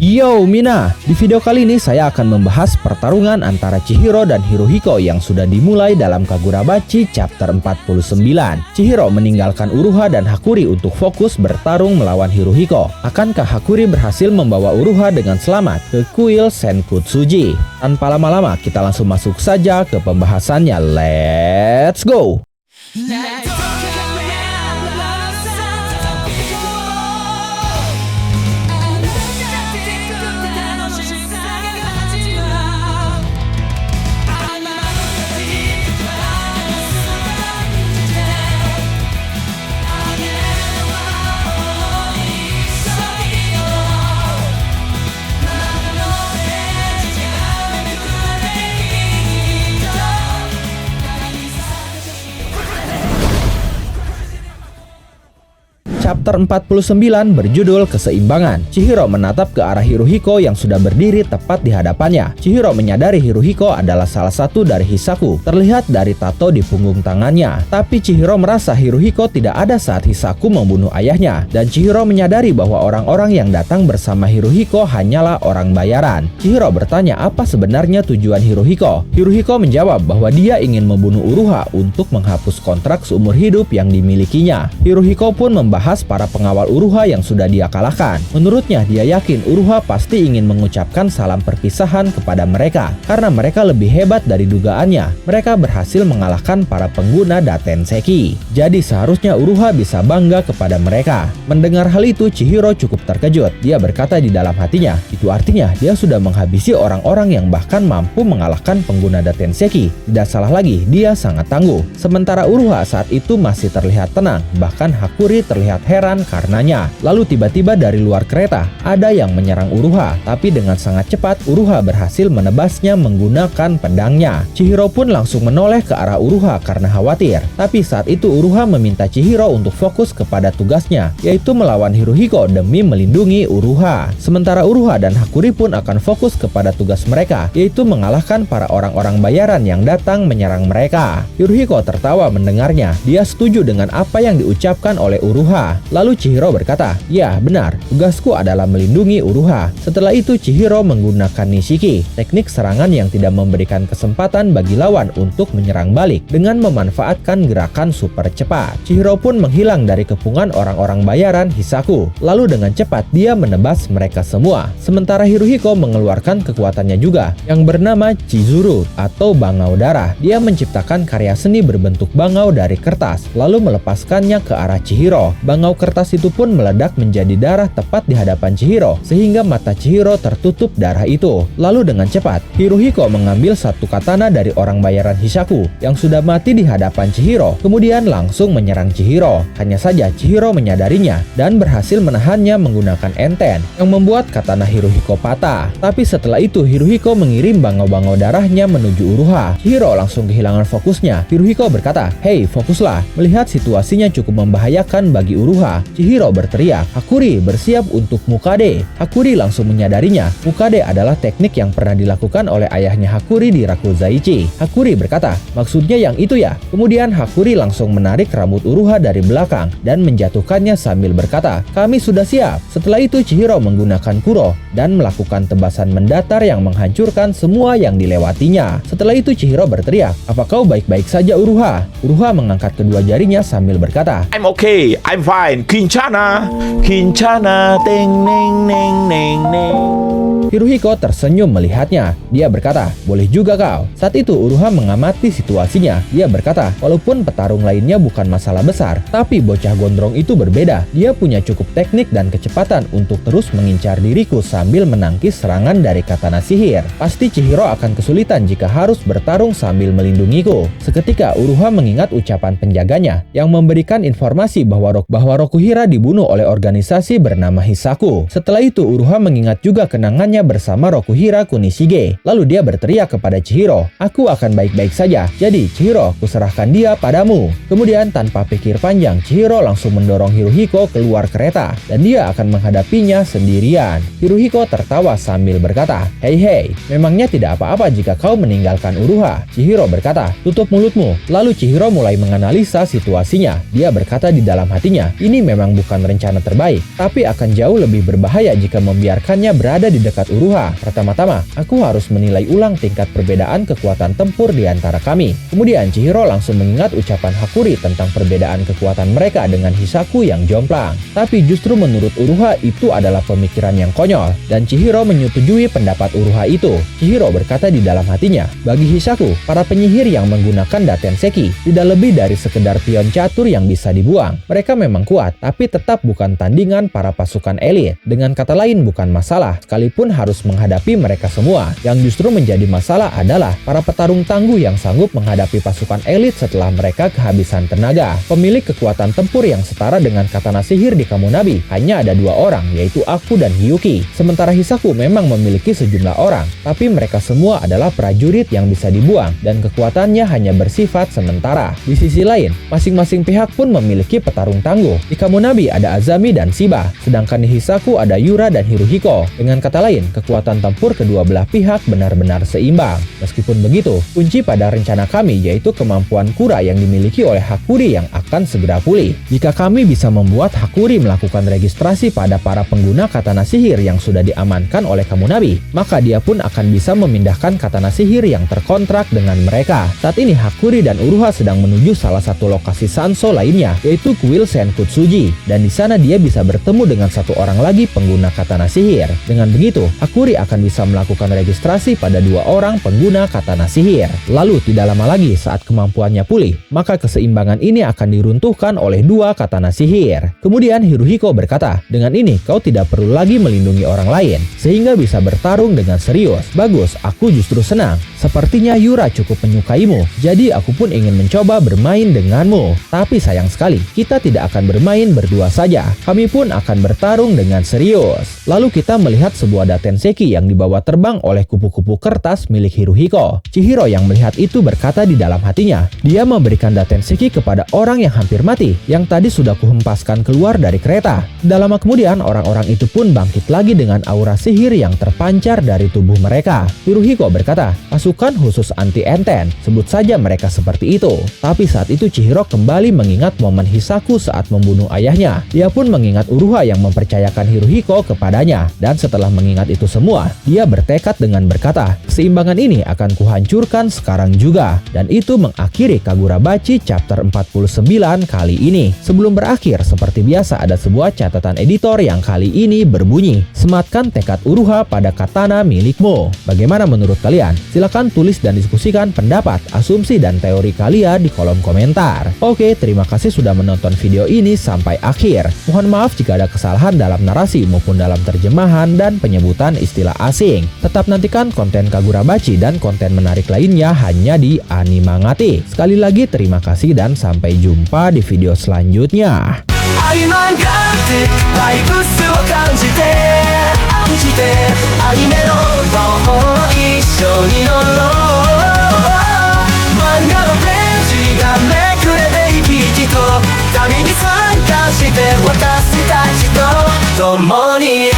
Yo Mina, di video kali ini saya akan membahas pertarungan antara Chihiro dan Hirohiko yang sudah dimulai dalam Kagurabachi chapter 49. Chihiro meninggalkan Uruha dan Hakuri untuk fokus bertarung melawan Hirohiko. Akankah Hakuri berhasil membawa Uruha dengan selamat ke kuil Senkutsuji? Tanpa lama-lama kita langsung masuk saja ke pembahasannya. Let's go! Chapter 49 berjudul Keseimbangan. Chihiro menatap ke arah Hirohiko yang sudah berdiri tepat di hadapannya. Chihiro menyadari Hirohiko adalah salah satu dari Hisaku, terlihat dari tato di punggung tangannya. Tapi Chihiro merasa Hirohiko tidak ada saat Hisaku membunuh ayahnya. Dan Chihiro menyadari bahwa orang-orang yang datang bersama Hirohiko hanyalah orang bayaran. Chihiro bertanya apa sebenarnya tujuan Hirohiko. Hirohiko menjawab bahwa dia ingin membunuh Uruha untuk menghapus kontrak seumur hidup yang dimilikinya. Hirohiko pun membahas para pengawal Uruha yang sudah dia kalahkan. Menurutnya, dia yakin Uruha pasti ingin mengucapkan salam perpisahan kepada mereka karena mereka lebih hebat dari dugaannya. Mereka berhasil mengalahkan para pengguna Datenseki. Jadi seharusnya Uruha bisa bangga kepada mereka. Mendengar hal itu, Chihiro cukup terkejut. Dia berkata di dalam hatinya, itu artinya dia sudah menghabisi orang-orang yang bahkan mampu mengalahkan pengguna Datenseki. Tidak salah lagi, dia sangat tangguh. Sementara Uruha saat itu masih terlihat tenang, bahkan Hakuri terlihat heran karenanya. Lalu tiba-tiba dari luar kereta ada yang menyerang Uruha, tapi dengan sangat cepat Uruha berhasil menebasnya menggunakan pedangnya. Chihiro pun langsung menoleh ke arah Uruha karena khawatir. Tapi saat itu Uruha meminta Chihiro untuk fokus kepada tugasnya, yaitu melawan Hirohiko demi melindungi Uruha. Sementara Uruha dan Hakuri pun akan fokus kepada tugas mereka, yaitu mengalahkan para orang-orang bayaran yang datang menyerang mereka. Hirohiko tertawa mendengarnya. Dia setuju dengan apa yang diucapkan oleh Uruha. Lalu Chihiro berkata, ya benar, tugasku adalah melindungi Uruha. Setelah itu Chihiro menggunakan Nishiki, teknik serangan yang tidak memberikan kesempatan bagi lawan untuk menyerang balik dengan memanfaatkan gerakan super cepat. Chihiro pun menghilang dari kepungan orang-orang bayaran Hisaku. Lalu dengan cepat dia menebas mereka semua. Sementara Hirohiko mengeluarkan kekuatannya juga yang bernama Chizuru atau bangau darah. Dia menciptakan karya seni berbentuk bangau dari kertas lalu melepaskannya ke arah Chihiro. Bangau kertas itu pun meledak menjadi darah tepat di hadapan Chihiro sehingga mata Chihiro tertutup darah itu. Lalu dengan cepat Hirohiko mengambil satu katana dari orang bayaran Hisaku yang sudah mati di hadapan Chihiro, kemudian langsung menyerang Chihiro. Hanya saja Chihiro menyadarinya dan berhasil menahannya menggunakan enten yang membuat katana Hirohiko patah. Tapi setelah itu Hirohiko mengirim bangau-bangau darahnya menuju Uruha. Chihiro langsung kehilangan fokusnya. Hirohiko berkata, "Hei, fokuslah." Melihat situasinya cukup membahayakan bagi Uruha, Chihiro berteriak, "Hakuri, bersiap untuk Mukade." Hakuri langsung menyadarinya. Mukade adalah teknik yang pernah dilakukan oleh ayahnya Hakuri di Rakuzaichi. Hakuri berkata, "Maksudnya yang itu ya?" Kemudian Hakuri langsung menarik rambut Uruha dari belakang dan menjatuhkannya sambil berkata, "Kami sudah siap." Setelah itu Chihiro menggunakan Kuro dan melakukan tebasan mendatar yang menghancurkan semua yang dilewatinya. Setelah itu Chihiro berteriak, "Apa kau baik-baik saja Uruha?" Uruha mengangkat kedua jarinya sambil berkata, I'm okay, I'm fine. Kincana, Kincana, teng neng neng neng neng. Hirohiko tersenyum melihatnya. Dia berkata, "Boleh juga kau." Saat itu Uruha mengamati situasinya. Dia berkata, walaupun petarung lainnya bukan masalah besar, tapi bocah gondrong itu berbeda. Dia punya cukup teknik dan kecepatan untuk terus mengincar diriku sambil menangkis serangan dari katana sihir. Pasti Chihiro akan kesulitan jika harus bertarung sambil melindungiku. Seketika Uruha mengingat ucapan penjaganya yang memberikan informasi bahwa Rokuhira dibunuh oleh organisasi bernama Hisaku. Setelah itu Uruha mengingat juga kenangannya menemukannya bersama Rokuhira Kunishige. Lalu dia berteriak kepada Chihiro, "Aku akan baik-baik saja. Jadi Chihiro, kuserahkan dia padamu." Kemudian tanpa pikir panjang, Chihiro langsung mendorong Hirohiko keluar kereta dan dia akan menghadapinya sendirian. Hirohiko tertawa sambil berkata, "Hei, memangnya tidak apa-apa jika kau meninggalkan Uruha?" Chihiro berkata, "Tutup mulutmu." Lalu Chihiro mulai menganalisa situasinya. Dia berkata di dalam hatinya, ini memang bukan rencana terbaik, tapi akan jauh lebih berbahaya jika membiarkannya berada di dekat Uruha. Pertama-tama, aku harus menilai ulang tingkat perbedaan kekuatan tempur di antara kami. Kemudian Chihiro langsung mengingat ucapan Hakuri tentang perbedaan kekuatan mereka dengan Hisaku yang jomplang. Tapi justru menurut Uruha itu adalah pemikiran yang konyol, dan Chihiro menyetujui pendapat Uruha itu. Chihiro berkata di dalam hatinya, bagi Hisaku, para penyihir yang menggunakan Datenseki tidak lebih dari sekedar pion catur yang bisa dibuang. Mereka memang kuat, tapi tetap bukan tandingan para pasukan elit. Dengan kata lain, bukan masalah, sekalipun harus menghadapi mereka semua. Yang justru menjadi masalah adalah para petarung tangguh yang sanggup menghadapi pasukan elit setelah mereka kehabisan tenaga. Pemilik kekuatan tempur yang setara dengan katana sihir di Kamunabi hanya ada 2 orang, yaitu aku dan Hiyuki. Sementara Hisaku memang memiliki sejumlah orang, tapi mereka semua adalah prajurit yang bisa dibuang dan kekuatannya hanya bersifat sementara. Di sisi lain, masing-masing pihak pun memiliki petarung tangguh. Di Kamunabi ada Azami dan Shiba, sedangkan di Hisaku ada Yura dan Hirohiko. Dengan kata lain, kekuatan tempur kedua belah pihak benar-benar seimbang. Meskipun begitu, kunci pada rencana kami yaitu kemampuan Kura yang dimiliki oleh Hakuri yang akan segera pulih. Jika kami bisa membuat Hakuri melakukan registrasi pada para pengguna katana sihir yang sudah diamankan oleh Kamunabi, maka dia pun akan bisa memindahkan katana sihir yang terkontrak dengan mereka. Saat ini Hakuri dan Uruha sedang menuju salah satu lokasi Sanso lainnya, yaitu kuil Senkutsuji, dan di sana dia bisa bertemu dengan satu orang lagi pengguna katana sihir. Dengan begitu, Hakuri akan bisa melakukan registrasi pada 2 orang pengguna katana sihir. Lalu tidak lama lagi saat kemampuannya pulih, maka keseimbangan ini akan diruntuhkan oleh 2 katana sihir. Kemudian Hirohiko berkata, "Dengan ini kau tidak perlu lagi melindungi orang lain, sehingga bisa bertarung dengan serius." "Bagus, aku justru senang. Sepertinya Yura cukup menyukaimu, jadi aku pun ingin mencoba bermain denganmu. Tapi sayang sekali, kita tidak akan bermain berdua saja. Kami pun akan bertarung dengan serius." Lalu kita melihat sebuah Datenseki yang dibawa terbang oleh kupu-kupu kertas milik Hirohiko. Chihiro yang melihat itu berkata di dalam hatinya, dia memberikan Datenseki kepada orang yang hampir mati, yang tadi sudah kuhempaskan keluar dari kereta. Tidak lama kemudian, orang-orang itu pun bangkit lagi dengan aura sihir yang terpancar dari tubuh mereka. Hirohiko berkata, "Pasukan khusus anti-enten, sebut saja mereka seperti itu." Tapi saat itu Chihiro kembali mengingat momen Hisaku saat membunuh ayahnya. Dia pun mengingat Uruha yang mempercayakan Hirohiko kepadanya, dan setelah mengingat itu semua, dia bertekad dengan berkata, "Keseimbangan ini akan kuhancurkan sekarang juga." Dan itu mengakhiri Kagurabachi chapter 49 kali ini. Sebelum berakhir, seperti biasa ada sebuah catatan editor yang kali ini berbunyi, "Sematkan tekad Uruha pada katana milikmu." Bagaimana menurut kalian? Silahkan tulis dan diskusikan pendapat, asumsi, dan teori kalian di kolom komentar. Oke, terima kasih sudah menonton video ini sampai akhir. Mohon maaf jika ada kesalahan dalam narasi maupun dalam terjemahan dan penyebutan istilah asing. Tetap nantikan konten Kagurabachi dan konten menarik lainnya hanya di Animangati. Sekali lagi terima kasih dan sampai jumpa di video selanjutnya. 相まがってバイブスを感じてアニメの魔法一緒に乗ろう漫画のページがめくれて生き生きと旅に参加して私たちと共に